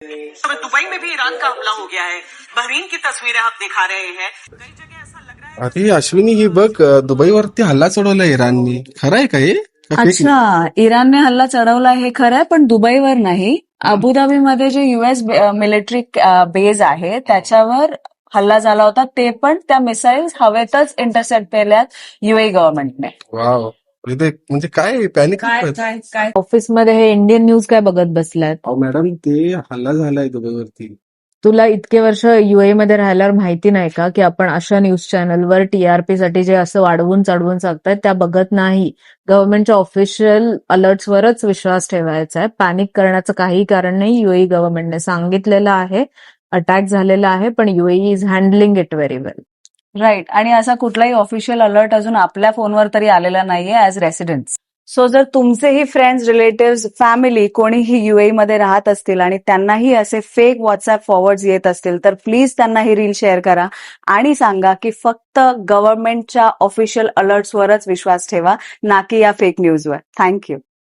अब दुबई में भी ईरान का हमला हो गया है। बहरीन की तस्वीरें आप दिखा रहे हैं। कई जगह ऐसा लग रहा है। अरे अश्विनी, ही बघ, दुबईवरती हल्ला चढवला इराणनी. खरं आहे का हे? का fake अच्छा, इराणने हल्ला चढवला हे खरं आहे, पण दुबईवर नाही. अबुधाबीमध्ये जे युएस मिलिटरी बेस आहे त्याच्यावर हल्ला झाला होता. ते पण त्या मिसाईल्स हवेतच इंटरसेप्ट केल्यात युए गव्हर्नमेंटने. वाव. म्हणजे काय पॅनिक. काय ऑफिसमध्ये हे इंडियन न्यूज काय बघत बसलात? अहो मॅडम, ते हल्ला झालाय दुबईवरती. तुला इतके वर्ष युए मध्ये राहिल्यावर माहिती नाही का की आपण अशा न्यूज चॅनलवर टीआरपी साठी जे असं वाढवून चढवून सांगतायत त्या बघत नाही. गव्हर्नमेंटच्या ऑफिशियल अलर्ट्सवरच विश्वास ठेवायचा आहे. पॅनिक करण्याचं काही कारण नाही. युए गव्हर्नमेंटने सांगितलेलं आहे, अटॅक झालेला आहे, पण UA is handling it very well. Right. आणि असा कुठलाही ऑफिशियल अलर्ट अजून आपल्या फोनवर तरी आलेला नाहीये ऍज रेसिडेंट्स. सो जर तुमचेही फ्रेंड्स, रिलेटिव्ह, फॅमिली कोणीही युए मध्ये राहत असतील आणि त्यांनाही असे फेक व्हॉट्सअप फॉरवर्ड्स येत असतील तर प्लीज त्यांना ही रील शेअर करा आणि सांगा की फक्त गव्हर्नमेंटच्या ऑफिशियल अलर्ट्सवरच विश्वास ठेवा, ना की या फेक न्यूजवर. थँक्यू.